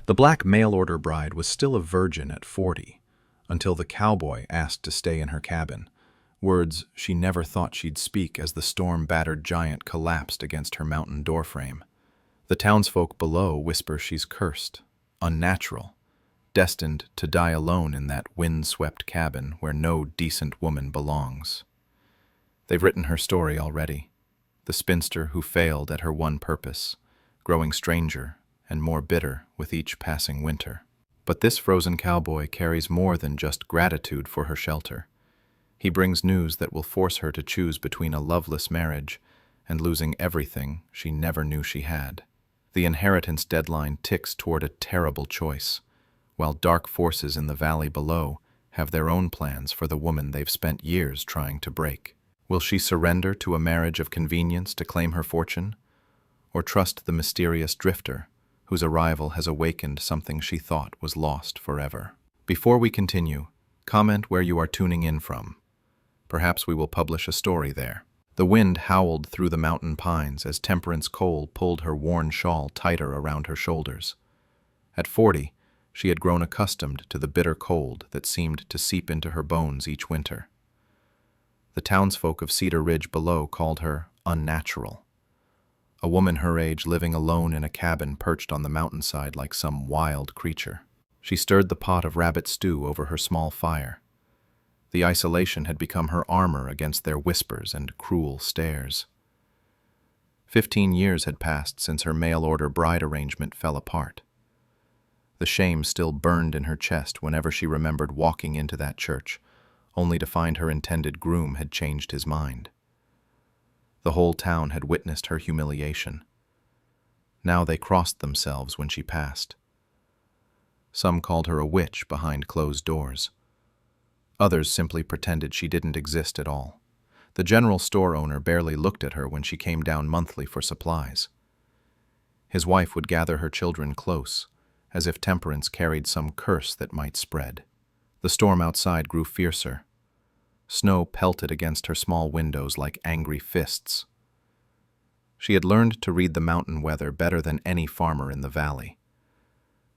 The black mail-order bride was still a virgin at 40, until the cowboy asked to stay in her cabin, words she never thought she'd speak as the storm-battered giant collapsed against her mountain doorframe. The townsfolk below whisper she's cursed, unnatural, destined to die alone in that wind-swept cabin where no decent woman belongs. They've written her story already, the spinster who failed at her one purpose, growing stranger and more bitter with each passing winter. But this frozen cowboy carries more than just gratitude for her shelter. He brings news that will force her to choose between a loveless marriage and losing everything she never knew she had. The inheritance deadline ticks toward a terrible choice, while dark forces in the valley below have their own plans for the woman they've spent years trying to break. Will she surrender to a marriage of convenience to claim her fortune, or trust the mysterious drifter whose arrival has awakened something she thought was lost forever? Before we continue, comment where you are tuning in from. Perhaps we will publish a story there. The wind howled through the mountain pines as Temperance Cole pulled her worn shawl tighter around her shoulders. At 40, she had grown accustomed to the bitter cold that seemed to seep into her bones each winter. The townsfolk of Cedar Ridge below called her unnatural, a woman her age living alone in a cabin perched on the mountainside like some wild creature. She stirred the pot of rabbit stew over her small fire. The isolation had become her armor against their whispers and cruel stares. 15 years had passed since her mail-order bride arrangement fell apart. The shame still burned in her chest whenever she remembered walking into that church, only to find her intended groom had changed his mind. The whole town had witnessed her humiliation. Now they crossed themselves when she passed. Some called her a witch behind closed doors. Others simply pretended she didn't exist at all. The general store owner barely looked at her when she came down monthly for supplies. His wife would gather her children close, as if Temperance carried some curse that might spread. The storm outside grew fiercer. Snow pelted against her small windows like angry fists. She had learned to read the mountain weather better than any farmer in the valley.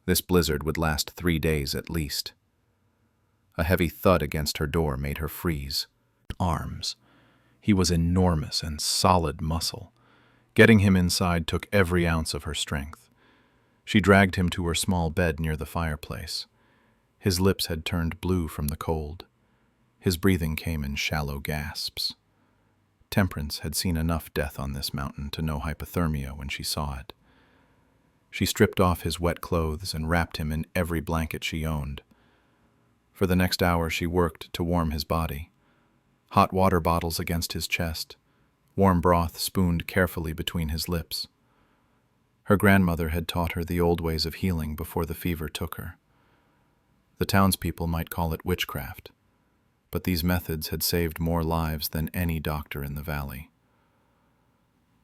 This blizzard would last 3 days at least. A heavy thud against her door made her freeze. Arms. He was enormous and solid muscle. Getting him inside took every ounce of her strength. She dragged him to her small bed near the fireplace. His lips had turned blue from the cold. His breathing came in shallow gasps. Temperance had seen enough death on this mountain to know hypothermia when she saw it. She stripped off his wet clothes and wrapped him in every blanket she owned. For the next hour she worked to warm his body. Hot water bottles against his chest, warm broth spooned carefully between his lips. Her grandmother had taught her the old ways of healing before the fever took her. The townspeople might call it witchcraft, but these methods had saved more lives than any doctor in the valley.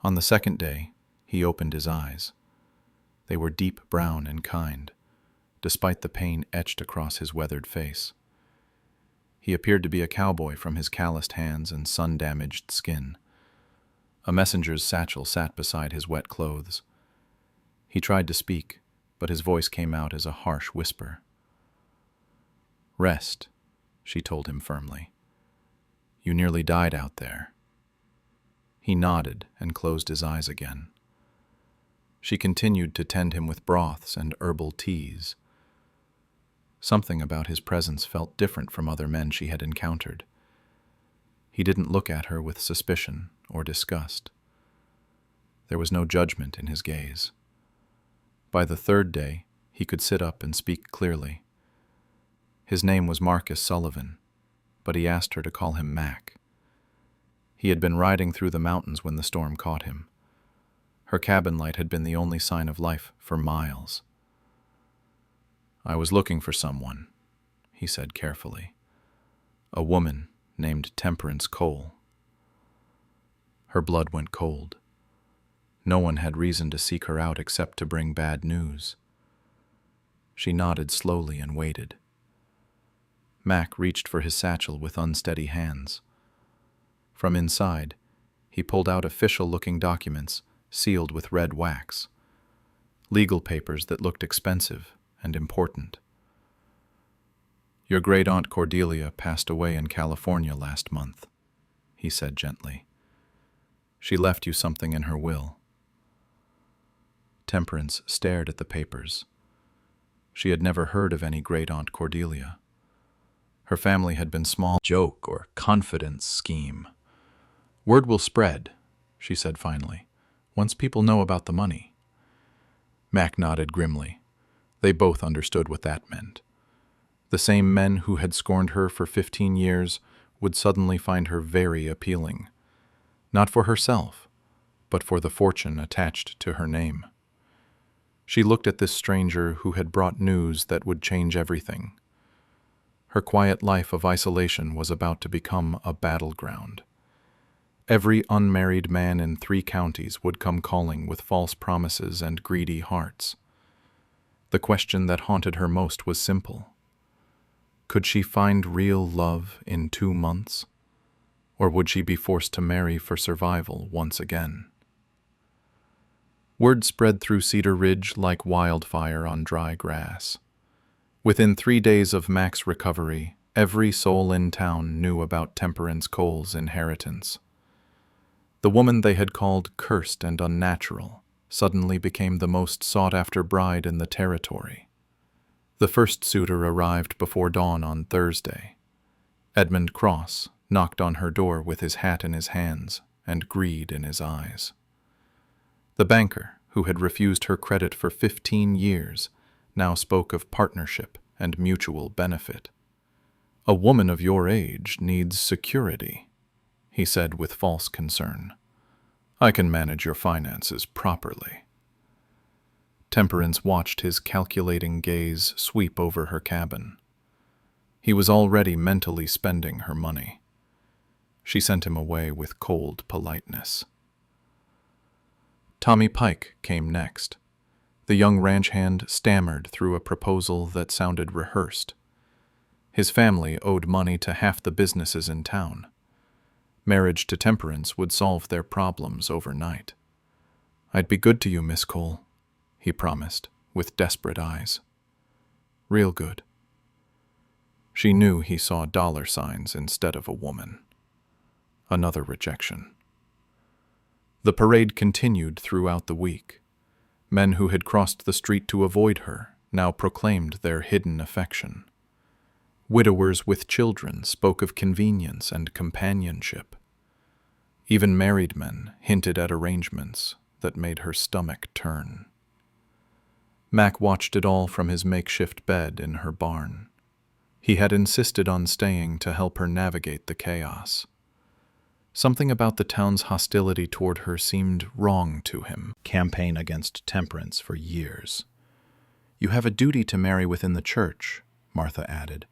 On the second day, he opened his eyes. They were deep brown and kind, despite the pain etched across his weathered face. He appeared to be a cowboy from his calloused hands and sun-damaged skin. A messenger's satchel sat beside his wet clothes. He tried to speak, but his voice came out as a harsh whisper. "Rest," she told him firmly. "You nearly died out there." He nodded and closed his eyes again. She continued to tend him with broths and herbal teas. Something about his presence felt different from other men she had encountered. He didn't look at her with suspicion or disgust. There was no judgment in his gaze. By the third day, he could sit up and speak clearly. His name was Marcus Sullivan, but he asked her to call him Mac. He had been riding through the mountains when the storm caught him. Her cabin light had been the only sign of life for miles. "I was looking for someone," he said carefully. "A woman named Temperance Cole." Her blood went cold. No one had reason to seek her out except to bring bad news. She nodded slowly and waited. Mac reached for his satchel with unsteady hands. From inside, he pulled out official-looking documents sealed with red wax. Legal papers that looked expensive and important. "Your great-aunt Cordelia passed away in California last month," he said gently. "She left you something in her will." Temperance stared at the papers. She had never heard of any great-aunt Cordelia. Her family had been small joke or confidence scheme. "Word will spread," she said finally, "once people know about the money." Mac nodded grimly. They both understood what that meant. The same men who had scorned her for 15 years would suddenly find her very appealing, not for herself, but for the fortune attached to her name. She looked at this stranger who had brought news that would change everything. Her quiet life of isolation was about to become a battleground. Every unmarried man in 3 counties would come calling with false promises and greedy hearts. The question that haunted her most was simple. Could she find real love in 2 months? Or would she be forced to marry for survival once again? Word spread through Cedar Ridge like wildfire on dry grass. Within 3 days of Mac's recovery, every soul in town knew about Temperance Cole's inheritance. The woman they had called cursed and unnatural suddenly became the most sought-after bride in the territory. The first suitor arrived before dawn on Thursday. Edmund Cross knocked on her door with his hat in his hands and greed in his eyes. The banker, who had refused her credit for 15 years, now spoke of partnership and mutual benefit. "A woman of your age needs security," he said with false concern. "I can manage your finances properly." Temperance watched his calculating gaze sweep over her cabin. He was already mentally spending her money. She sent him away with cold politeness. Tommy Pike came next. The young ranch hand stammered through a proposal that sounded rehearsed. His family owed money to half the businesses in town. Marriage to Temperance would solve their problems overnight. "I'd be good to you, Miss Cole," he promised, with desperate eyes. "Real good." She knew he saw dollar signs instead of a woman. Another rejection. The parade continued throughout the week. Men who had crossed the street to avoid her now proclaimed their hidden affection. Widowers with children spoke of convenience and companionship. Even married men hinted at arrangements that made her stomach turn. Mac watched it all from his makeshift bed in her barn. He had insisted on staying to help her navigate the chaos. Something about the town's hostility toward her seemed wrong to him. Campaign against temperance for years. "You have a duty to marry within the church," Martha added.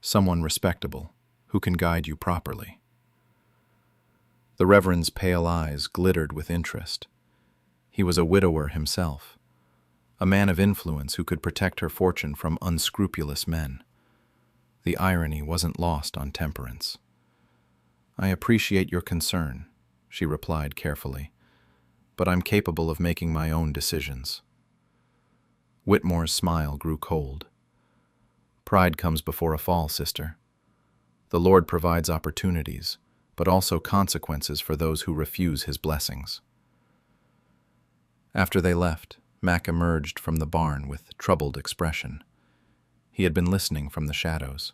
"Someone respectable, who can guide you properly." The Reverend's pale eyes glittered with interest. He was a widower himself, a man of influence who could protect her fortune from unscrupulous men. The irony wasn't lost on Temperance. "I appreciate your concern," she replied carefully, "but I'm capable of making my own decisions." Whitmore's smile grew cold. "Pride comes before a fall, sister. The Lord provides opportunities, but also consequences for those who refuse his blessings." After they left, Mac emerged from the barn with troubled expression. He had been listening from the shadows.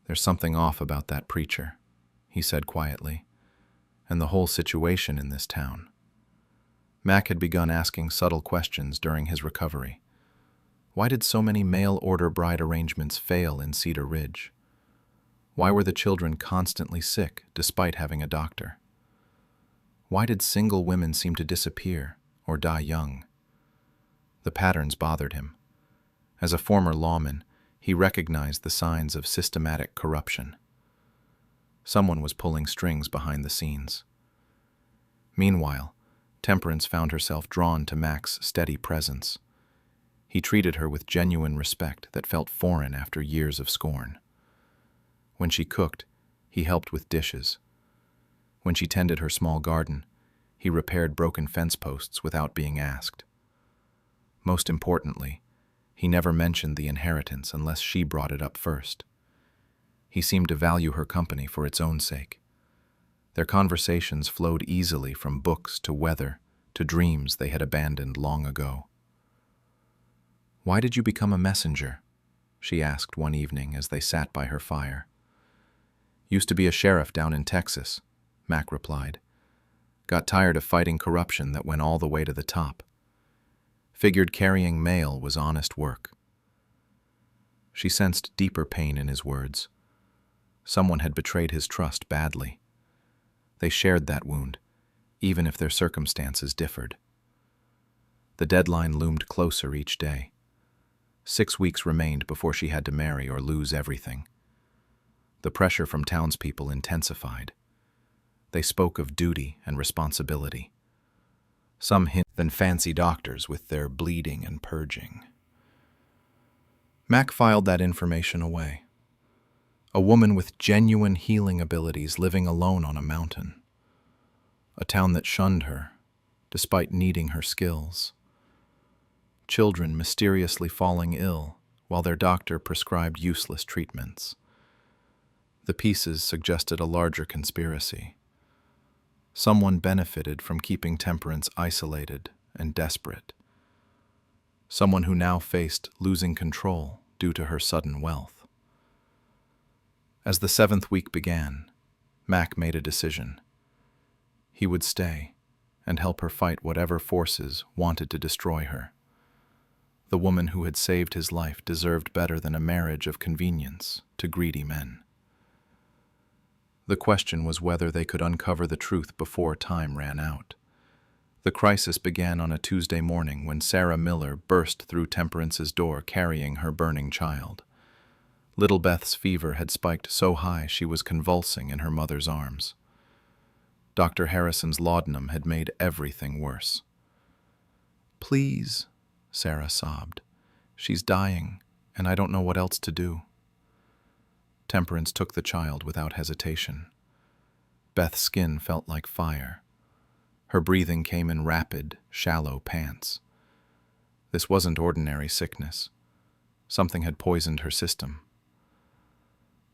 "There's something off about that preacher," he said quietly, "and the whole situation in this town." Mac had begun asking subtle questions during his recovery. Why did so many mail-order bride arrangements fail in Cedar Ridge? Why were the children constantly sick despite having a doctor? Why did single women seem to disappear or die young? The patterns bothered him. As a former lawman, he recognized the signs of systematic corruption. Someone was pulling strings behind the scenes. Meanwhile, Temperance found herself drawn to Mac's steady presence. He treated her with genuine respect that felt foreign after years of scorn. When she cooked, he helped with dishes. When she tended her small garden, he repaired broken fence posts without being asked. Most importantly, He never mentioned the inheritance unless she brought it up first. He seemed to value her company for its own sake. Their conversations flowed easily from books to weather to dreams they had abandoned long ago. "Why did you become a messenger?" she asked one evening as they sat by her fire. "Used to be a sheriff down in Texas," Mac replied. "Got tired of fighting corruption that went all the way to the top. Figured carrying mail was honest work." She sensed deeper pain in his words. Someone had betrayed his trust badly. They shared that wound, even if their circumstances differed. The deadline loomed closer each day. 6 weeks remained before she had to marry or lose everything. The pressure from townspeople intensified. They spoke of duty and responsibility. Some hint than fancy doctors with their bleeding and purging. Mac filed that information away. A woman with genuine healing abilities living alone on a mountain. A town that shunned her, despite needing her skills. Children mysteriously falling ill while their doctor prescribed useless treatments. The pieces suggested a larger conspiracy. Someone benefited from keeping Temperance isolated and desperate. Someone who now faced losing control due to her sudden wealth. As the 7th week began, Mac made a decision. He would stay and help her fight whatever forces wanted to destroy her. The woman who had saved his life deserved better than a marriage of convenience to greedy men. The question was whether they could uncover the truth before time ran out. The crisis began on a Tuesday morning when Sarah Miller burst through Temperance's door carrying her burning child. Little Beth's fever had spiked so high she was convulsing in her mother's arms. Dr. Harrison's laudanum had made everything worse. "Please," Sarah sobbed. "She's dying, and I don't know what else to do." Temperance took the child without hesitation. Beth's skin felt like fire. Her breathing came in rapid, shallow pants. This wasn't ordinary sickness. Something had poisoned her system.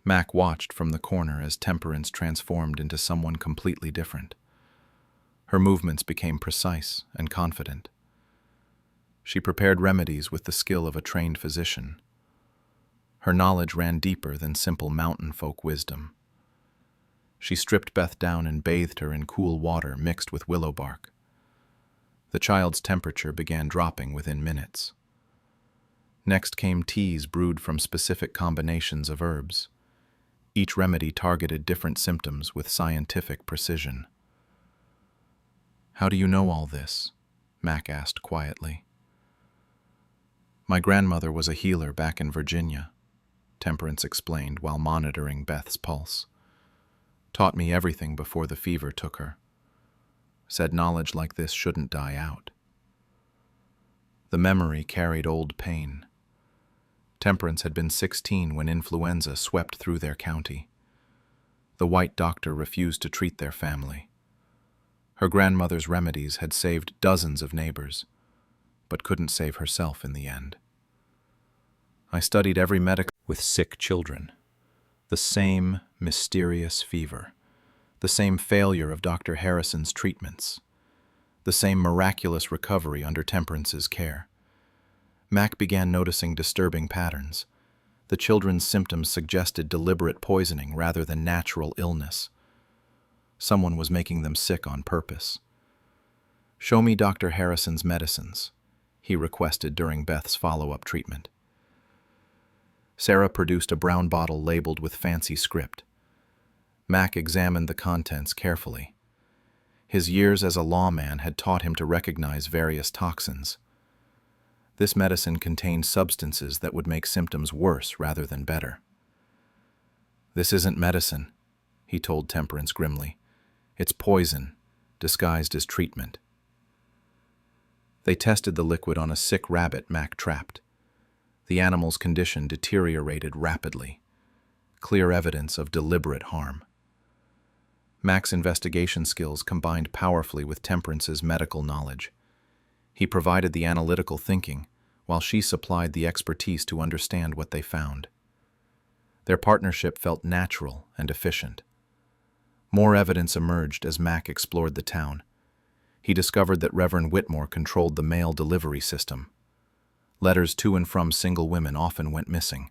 Mac watched from the corner as Temperance transformed into someone completely different. Her movements became precise and confident. She prepared remedies with the skill of a trained physician. Her knowledge ran deeper than simple mountain folk wisdom. She stripped Beth down and bathed her in cool water mixed with willow bark. The child's temperature began dropping within minutes. Next came teas brewed from specific combinations of herbs. Each remedy targeted different symptoms with scientific precision. "How do you know all this?" Mac asked quietly. "My grandmother was a healer back in Virginia," Temperance explained while monitoring Beth's pulse. "Taught me everything before the fever took her. Said knowledge like this shouldn't die out." The memory carried old pain. Temperance had been 16 when influenza swept through their county. The white doctor refused to treat their family. Her grandmother's remedies had saved dozens of neighbors, but couldn't save herself in the end. "I studied every medical with sick children. The same mysterious fever, the same failure of Dr. Harrison's treatments, the same miraculous recovery under Temperance's care." Mac began noticing disturbing patterns. The children's symptoms suggested deliberate poisoning rather than natural illness. Someone was making them sick on purpose. "Show me Dr. Harrison's medicines," he requested during Beth's follow-up treatment. Sarah produced a brown bottle labeled with fancy script. Mac examined the contents carefully. His years as a lawman had taught him to recognize various toxins. This medicine contained substances that would make symptoms worse rather than better. "This isn't medicine," he told Temperance grimly. "It's poison, disguised as treatment." They tested the liquid on a sick rabbit Mac trapped. The animal's condition deteriorated rapidly. Clear evidence of deliberate harm. Mac's investigation skills combined powerfully with Temperance's medical knowledge. He provided the analytical thinking, while she supplied the expertise to understand what they found. Their partnership felt natural and efficient. More evidence emerged as Mac explored the town. He discovered that Reverend Whitmore controlled the mail delivery system. Letters to and from single women often went missing.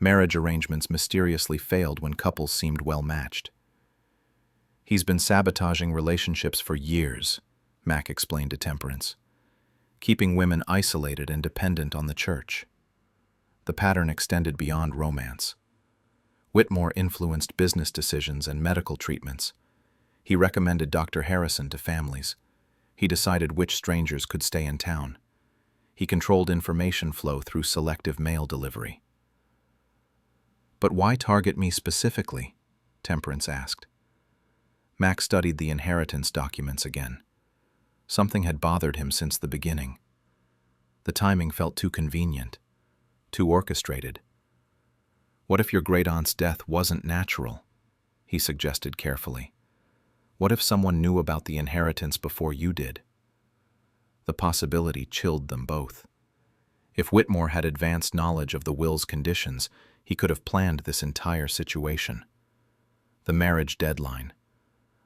Marriage arrangements mysteriously failed when couples seemed well matched. "He's been sabotaging relationships for years," Mac explained to Temperance, "keeping women isolated and dependent on the church." The pattern extended beyond romance. Whitmore influenced business decisions and medical treatments. He recommended Dr. Harrison to families. He decided which strangers could stay in town. He controlled information flow through selective mail delivery. "But why target me specifically?" Temperance asked. Mac studied the inheritance documents again. Something had bothered him since the beginning. The timing felt too convenient, too orchestrated. "What if your great-aunt's death wasn't natural?" he suggested carefully. "What if someone knew about the inheritance before you did?" The possibility chilled them both. If Whitmore had advanced knowledge of the will's conditions, he could have planned this entire situation. The marriage deadline,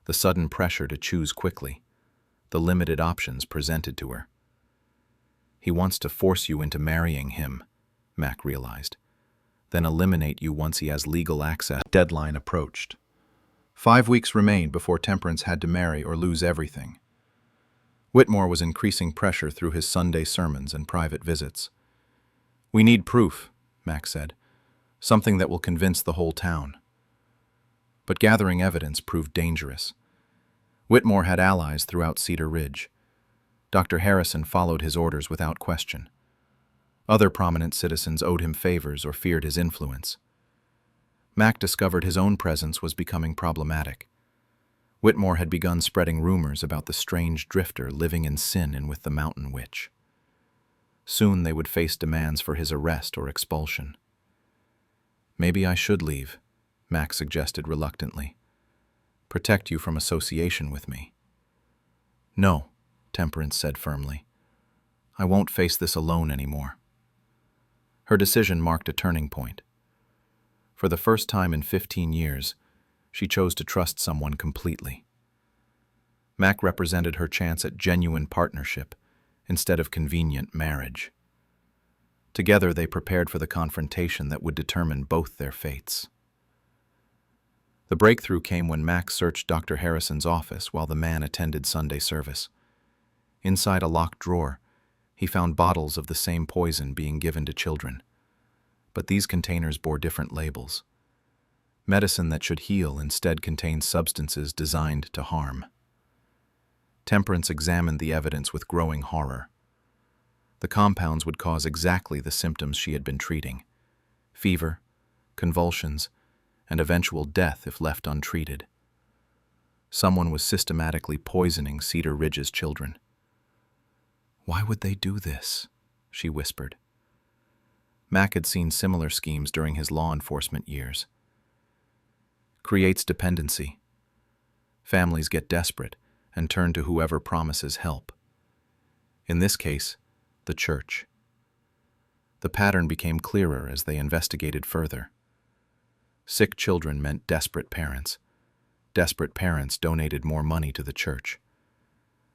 the sudden pressure to choose quickly, the limited options presented to her. "He wants to force you into marrying him," Mac realized, "then eliminate you once he has legal access." Deadline approached. 5 weeks remained before Temperance had to marry or lose everything. Whitmore was increasing pressure through his Sunday sermons and private visits. "We need proof," Mac said, "something that will convince the whole town." But gathering evidence proved dangerous. Whitmore had allies throughout Cedar Ridge. Dr. Harrison followed his orders without question. Other prominent citizens owed him favors or feared his influence. Mac discovered his own presence was becoming problematic. Whitmore had begun spreading rumors about the strange drifter living in sin and with the mountain witch. Soon they would face demands for his arrest or expulsion. "Maybe I should leave," Mac suggested reluctantly. "Protect you from association with me." "No," Temperance said firmly. "I won't face this alone anymore." Her decision marked a turning point. For the first time in 15 years, she chose to trust someone completely. Mac represented her chance at genuine partnership instead of convenient marriage. Together they prepared for the confrontation that would determine both their fates. The breakthrough came when Mac searched Dr. Harrison's office while the man attended Sunday service. Inside a locked drawer, he found bottles of the same poison being given to children. But these containers bore different labels. Medicine that should heal instead contained substances designed to harm. Temperance examined the evidence with growing horror. The compounds would cause exactly the symptoms she had been treating: fever, convulsions, and eventual death if left untreated. Someone was systematically poisoning Cedar Ridge's children. "Why would they do this?" she whispered. Mac had seen similar schemes during his law enforcement years. Creates dependency. Families get desperate and turn to whoever promises help. In this case, the church. The pattern became clearer as they investigated further. Sick children meant desperate parents. Desperate parents donated more money to the church.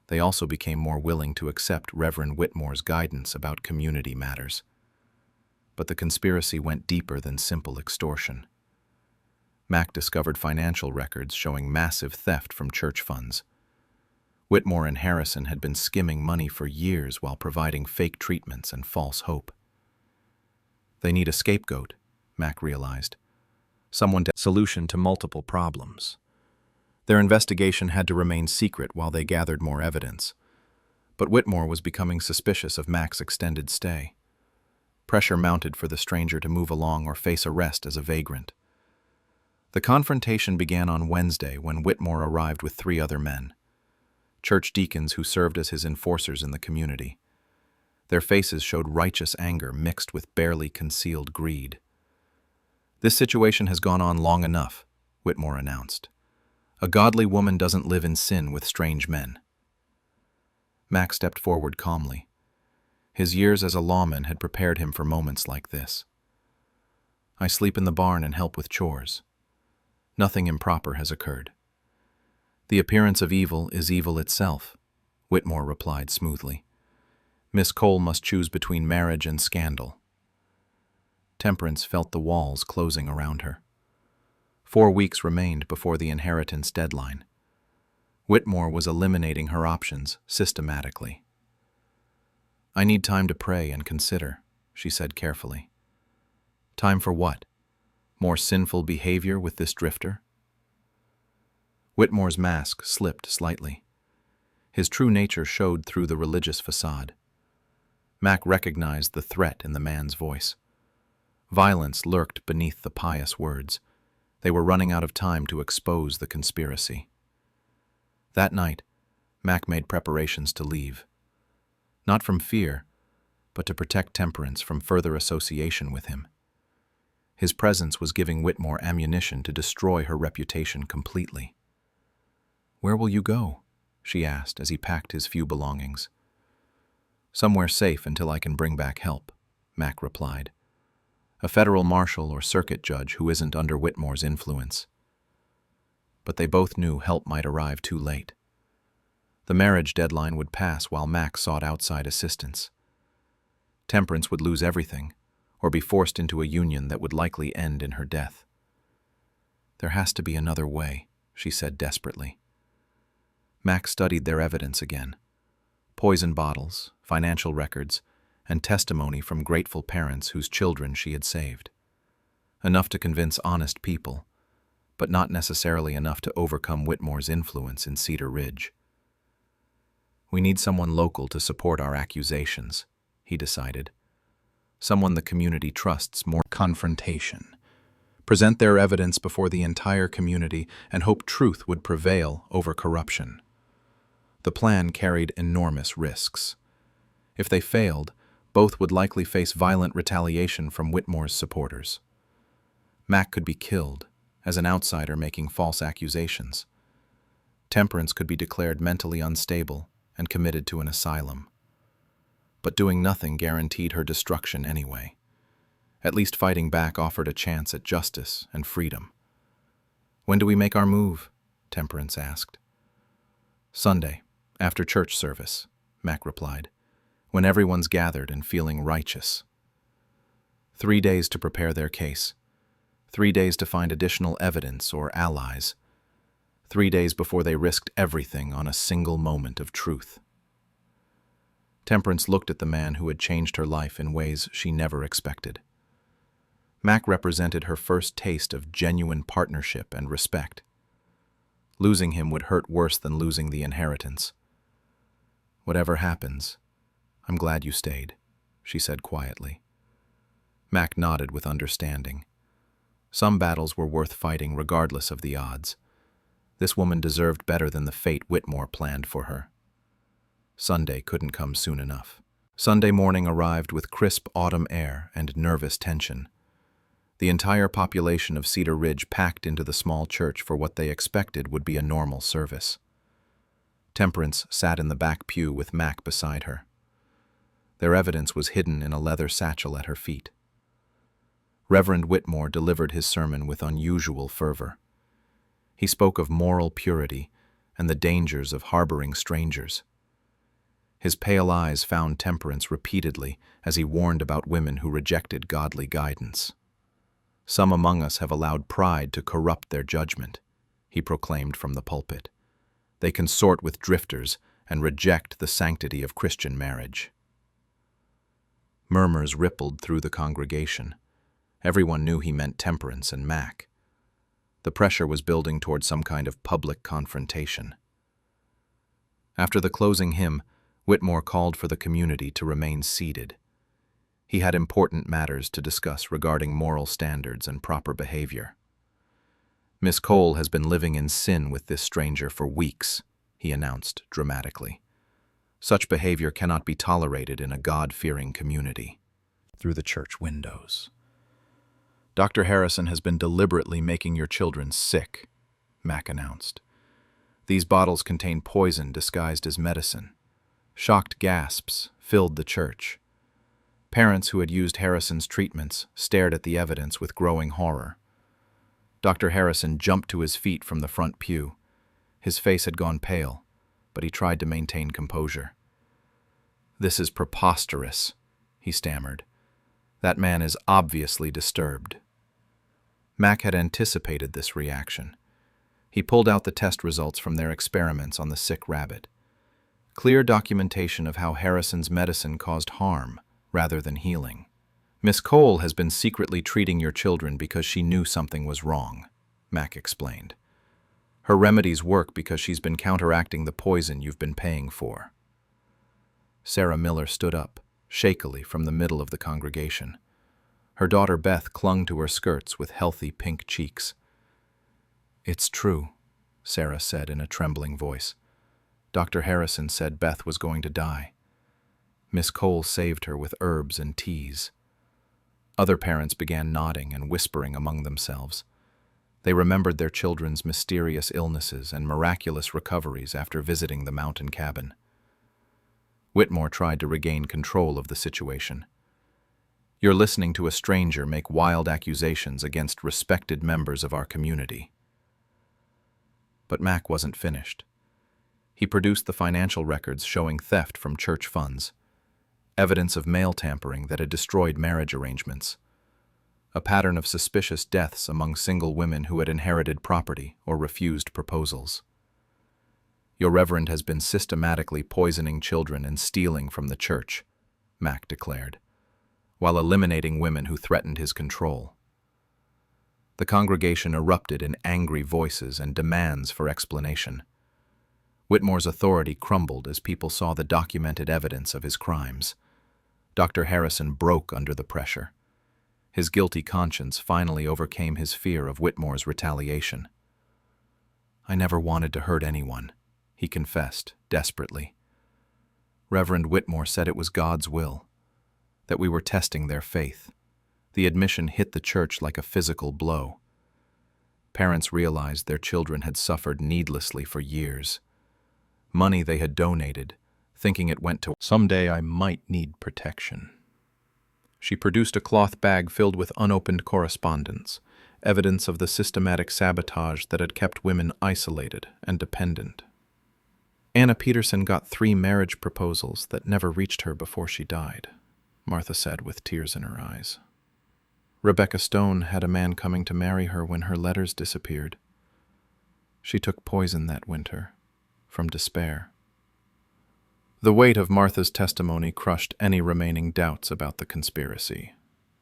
They also became more willing to accept Reverend Whitmore's guidance about community matters. But the conspiracy went deeper than simple extortion. Mac discovered financial records showing massive theft from church funds. Whitmore and Harrison had been skimming money for years while providing fake treatments and false hope. They need a scapegoat, Mac realized. Someone to solution to multiple problems. Their investigation had to remain secret while they gathered more evidence. But Whitmore was becoming suspicious of Mac's extended stay. Pressure mounted for the stranger to move along or face arrest as a vagrant. The confrontation began on Wednesday when Whitmore arrived with 3 other men, church deacons who served as his enforcers in the community. Their faces showed righteous anger mixed with barely concealed greed. "This situation has gone on long enough," Whitmore announced. "A godly woman doesn't live in sin with strange men." Mac stepped forward calmly. His years as a lawman had prepared him for moments like this. I sleep in the barn and help with chores. Nothing improper has occurred. The appearance of evil is evil itself, Whitmore replied smoothly. Miss Cole must choose between marriage and scandal. Temperance felt the walls closing around her. 4 weeks remained before the inheritance deadline. Whitmore was eliminating her options systematically. I need time to pray and consider, she said carefully. Time for what? More sinful behavior with this drifter? Whitmore's mask slipped slightly. His true nature showed through the religious facade. Mac recognized the threat in the man's voice. Violence lurked beneath the pious words. They were running out of time to expose the conspiracy. That night, Mac made preparations to leave. Not from fear, but to protect Temperance from further association with him. His presence was giving Whitmore ammunition to destroy her reputation completely. "Where will you go?" she asked as he packed his few belongings. "Somewhere safe until I can bring back help," Mac replied. "A federal marshal or circuit judge who isn't under Whitmore's influence." But they both knew help might arrive too late. The marriage deadline would pass while Mac sought outside assistance. Temperance would lose everything, or be forced into a union that would likely end in her death. "There has to be another way," she said desperately. Mac studied their evidence again. Poison bottles, financial records, and testimony from grateful parents whose children she had saved. Enough to convince honest people, but not necessarily enough to overcome Whitmore's influence in Cedar Ridge. "We need someone local to support our accusations," he decided. "Someone the community trusts more." Confrontation. Present their evidence before the entire community and hope truth would prevail over corruption. The plan carried enormous risks. If they failed, both would likely face violent retaliation from Whitmore's supporters. Mac could be killed, as an outsider making false accusations. Temperance could be declared mentally unstable and committed to an asylum. But doing nothing guaranteed her destruction anyway. At least fighting back offered a chance at justice and freedom. "When do we make our move?" Temperance asked. "Sunday, after church service," Mac replied, "when everyone's gathered and feeling righteous." 3 days to prepare their case. 3 days to find additional evidence or allies. 3 days before they risked everything on a single moment of truth. Temperance looked at the man who had changed her life in ways she never expected. Mac represented her first taste of genuine partnership and respect. Losing him would hurt worse than losing the inheritance. "Whatever happens, I'm glad you stayed," she said quietly. Mac nodded with understanding. Some battles were worth fighting regardless of the odds. This woman deserved better than the fate Whitmore planned for her. Sunday couldn't come soon enough. Sunday morning arrived with crisp autumn air and nervous tension. The entire population of Cedar Ridge packed into the small church for what they expected would be a normal service. Temperance sat in the back pew with Mac beside her. Their evidence was hidden in a leather satchel at her feet. Reverend Whitmore delivered his sermon with unusual fervor. He spoke of moral purity and the dangers of harboring strangers. His pale eyes found Temperance repeatedly as he warned about women who rejected godly guidance. "Some among us have allowed pride to corrupt their judgment," he proclaimed from the pulpit. "They consort with drifters and reject the sanctity of Christian marriage." Murmurs rippled through the congregation. Everyone knew he meant Temperance and Mac. The pressure was building toward some kind of public confrontation. After the closing hymn, Whitmore called for the community to remain seated. He had important matters to discuss regarding moral standards and proper behavior. "Miss Cole has been living in sin with this stranger for weeks," he announced dramatically. "Such behavior cannot be tolerated in a God-fearing community." Through the church windows. "Dr. Harrison has been deliberately making your children sick," Mac announced. "These bottles contain poison disguised as medicine." Shocked gasps filled the church. Parents who had used Harrison's treatments stared at the evidence with growing horror. Dr. Harrison jumped to his feet from the front pew. His face had gone pale, but he tried to maintain composure. "This is preposterous," he stammered. "That man is obviously disturbed." Mac had anticipated this reaction. He pulled out the test results from their experiments on the sick rabbit. Clear documentation of how Harrison's medicine caused harm rather than healing. "Miss Cole has been secretly treating your children because she knew something was wrong," Mac explained. "Her remedies work because she's been counteracting the poison you've been paying for." Sarah Miller stood up, shakily, from the middle of the congregation. Her daughter Beth clung to her skirts with healthy pink cheeks. "It's true," Sarah said in a trembling voice. "Dr. Harrison said Beth was going to die. Miss Cole saved her with herbs and teas." Other parents began nodding and whispering among themselves. They remembered their children's mysterious illnesses and miraculous recoveries after visiting the mountain cabin. Whitmore tried to regain control of the situation. "You're listening to a stranger make wild accusations against respected members of our community." But Mac wasn't finished. He produced the financial records showing theft from church funds, evidence of mail tampering that had destroyed marriage arrangements, a pattern of suspicious deaths among single women who had inherited property or refused proposals. "Your reverend has been systematically poisoning children and stealing from the church," Mac declared, while eliminating women who threatened his control. The congregation erupted in angry voices and demands for explanation. Whitmore's authority crumbled as people saw the documented evidence of his crimes. Dr. Harrison broke under the pressure. His guilty conscience finally overcame his fear of Whitmore's retaliation. "I never wanted to hurt anyone," he confessed desperately. "Reverend Whitmore said it was God's will, that we were testing their faith." The admission hit the church like a physical blow. Parents realized their children had suffered needlessly for years. Money they had donated, thinking it went to, "Someday I might need protection." She produced a cloth bag filled with unopened correspondence, evidence of the systematic sabotage that had kept women isolated and dependent. "Anna Peterson got 3 marriage proposals that never reached her before she died," Martha said with tears in her eyes. "Rebecca Stone had a man coming to marry her when her letters disappeared. She took poison that winter, from despair." The weight of Martha's testimony crushed any remaining doubts about the conspiracy.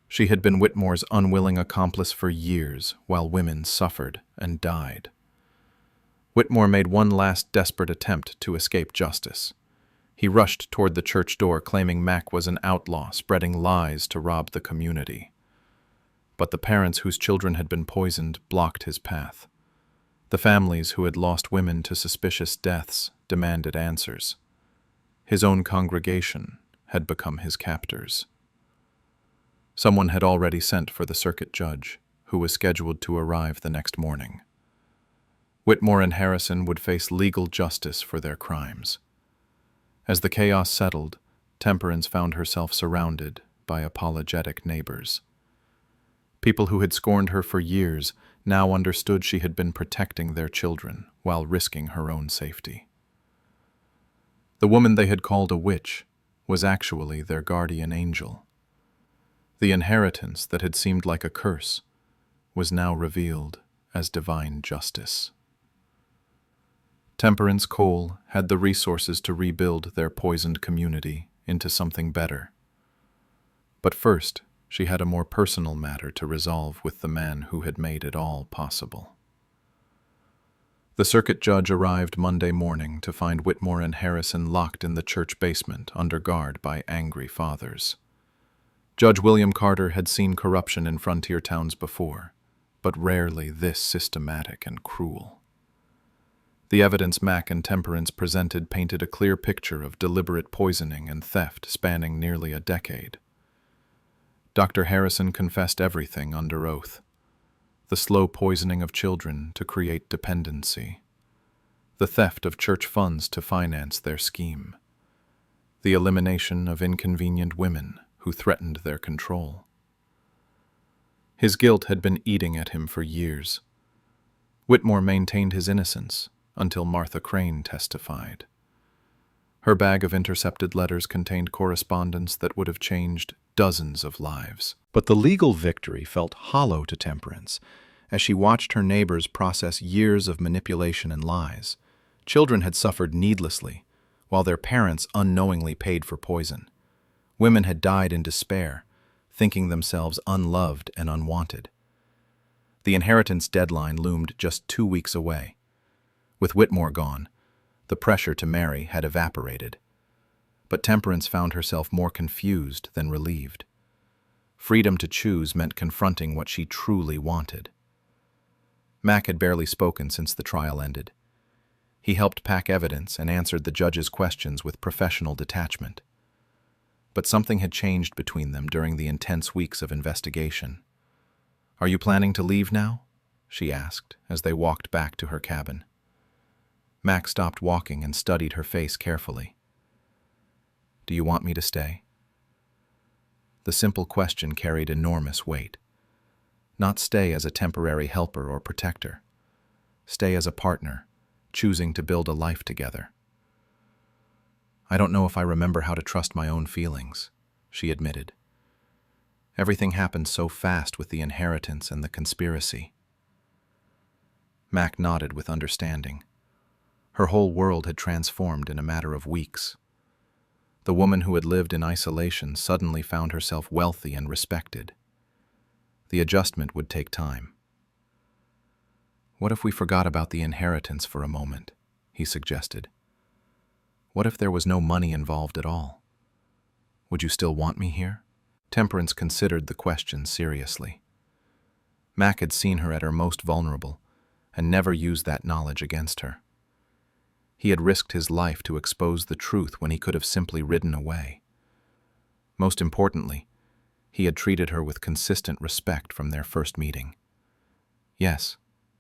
She had been Whitmore's unwilling accomplice for years, while women suffered and died. Whitmore made one last desperate attempt to escape justice. He rushed toward the church door, claiming Mac was an outlaw, spreading lies to rob the community. But the parents whose children had been poisoned blocked his path. The families who had lost women to suspicious deaths demanded answers. His own congregation had become his captors. Someone had already sent for the circuit judge, who was scheduled to arrive the next morning. Whitmore and Harrison would face legal justice for their crimes. As the chaos settled, Temperance found herself surrounded by apologetic neighbors. People who had scorned her for years now understood she had been protecting their children while risking her own safety. The woman they had called a witch was actually their guardian angel. The inheritance that had seemed like a curse was now revealed as divine justice. Temperance Cole had the resources to rebuild their poisoned community into something better. But first, she had a more personal matter to resolve with the man who had made it all possible. The circuit judge arrived Monday morning to find Whitmore and Harrison locked in the church basement under guard by angry fathers. Judge William Carter had seen corruption in frontier towns before, but rarely this systematic and cruel. The evidence Mac and Temperance presented painted a clear picture of deliberate poisoning and theft spanning nearly a decade. Dr. Harrison confessed everything under oath. The slow poisoning of children to create dependency, the theft of church funds to finance their scheme, the elimination of inconvenient women who threatened their control. His guilt had been eating at him for years. Whitmore maintained his innocence until Martha Crane testified. Her bag of intercepted letters contained correspondence that would have changed dozens of lives. But the legal victory felt hollow to Temperance as she watched her neighbors process years of manipulation and lies. Children had suffered needlessly, while their parents unknowingly paid for poison. Women had died in despair, thinking themselves unloved and unwanted. The inheritance deadline loomed just 2 weeks away. With Whitmore gone, the pressure to marry had evaporated. But Temperance found herself more confused than relieved. Freedom to choose meant confronting what she truly wanted. Mac had barely spoken since the trial ended. He helped pack evidence and answered the judge's questions with professional detachment. But something had changed between them during the intense weeks of investigation. "Are you planning to leave now?" she asked as they walked back to her cabin. Mac stopped walking and studied her face carefully. "Do you want me to stay?" The simple question carried enormous weight. Not stay as a temporary helper or protector. Stay as a partner, choosing to build a life together. "I don't know if I remember how to trust my own feelings," she admitted. "Everything happened so fast with the inheritance and the conspiracy." Mac nodded with understanding. Her whole world had transformed in a matter of weeks. The woman who had lived in isolation suddenly found herself wealthy and respected. The adjustment would take time. "What if we forgot about the inheritance for a moment?" he suggested. "What if there was no money involved at all? Would you still want me here?" Temperance considered the question seriously. Mac had seen her at her most vulnerable and never used that knowledge against her. He had risked his life to expose the truth when he could have simply ridden away. Most importantly, he had treated her with consistent respect from their first meeting. "Yes,"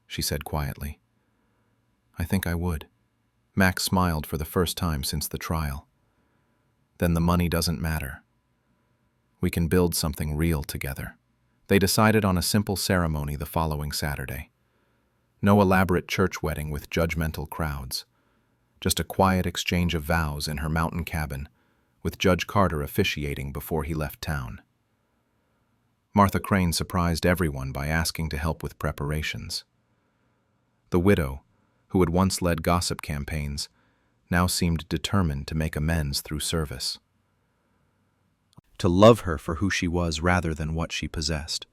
she said quietly. "I think I would." Max smiled for the first time since the trial. "Then the money doesn't matter. We can build something real together." They decided on a simple ceremony the following Saturday. No elaborate church wedding with judgmental crowds. Just a quiet exchange of vows in her mountain cabin, with Judge Carter officiating before he left town. Martha Crane surprised everyone by asking to help with preparations. The widow, who had once led gossip campaigns, now seemed determined to make amends through service. To love her for who she was rather than what she possessed.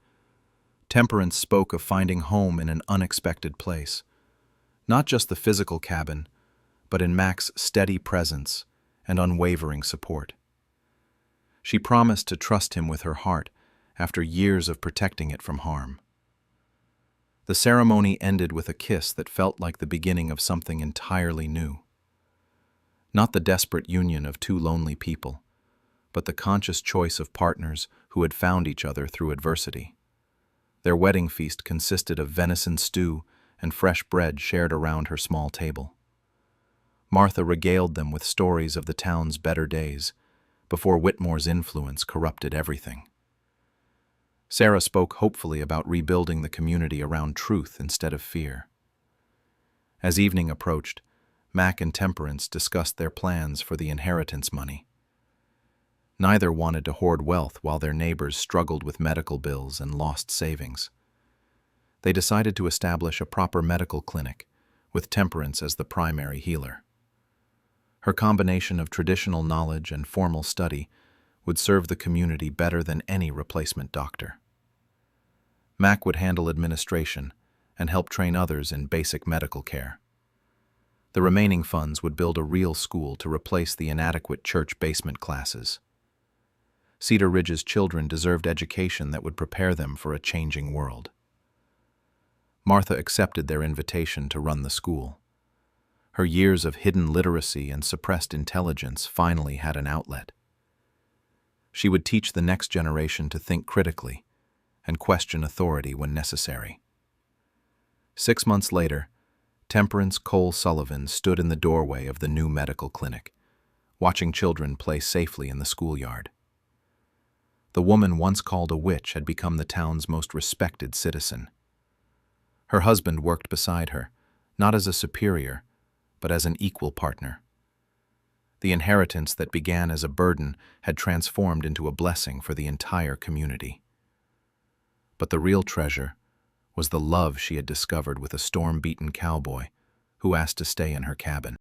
Temperance spoke of finding home in an unexpected place, not just the physical cabin, but in Mac's steady presence and unwavering support. She promised to trust him with her heart after years of protecting it from harm. The ceremony ended with a kiss that felt like the beginning of something entirely new. Not the desperate union of two lonely people, but the conscious choice of partners who had found each other through adversity. Their wedding feast consisted of venison stew and fresh bread shared around her small table. Martha regaled them with stories of the town's better days, before Whitmore's influence corrupted everything. Sarah spoke hopefully about rebuilding the community around truth instead of fear. As evening approached, Mac and Temperance discussed their plans for the inheritance money. Neither wanted to hoard wealth while their neighbors struggled with medical bills and lost savings. They decided to establish a proper medical clinic, with Temperance as the primary healer. Her combination of traditional knowledge and formal study would serve the community better than any replacement doctor. Mac would handle administration and help train others in basic medical care. The remaining funds would build a real school to replace the inadequate church basement classes. Cedar Ridge's children deserved education that would prepare them for a changing world. Martha accepted their invitation to run the school. Her years of hidden literacy and suppressed intelligence finally had an outlet. She would teach the next generation to think critically and question authority when necessary. 6 months later, Temperance Cole Sullivan stood in the doorway of the new medical clinic, watching children play safely in the schoolyard. The woman once called a witch had become the town's most respected citizen. Her husband worked beside her, not as a superior, but as an equal partner. The inheritance that began as a burden had transformed into a blessing for the entire community. But the real treasure was the love she had discovered with a storm-beaten cowboy who asked to stay in her cabin.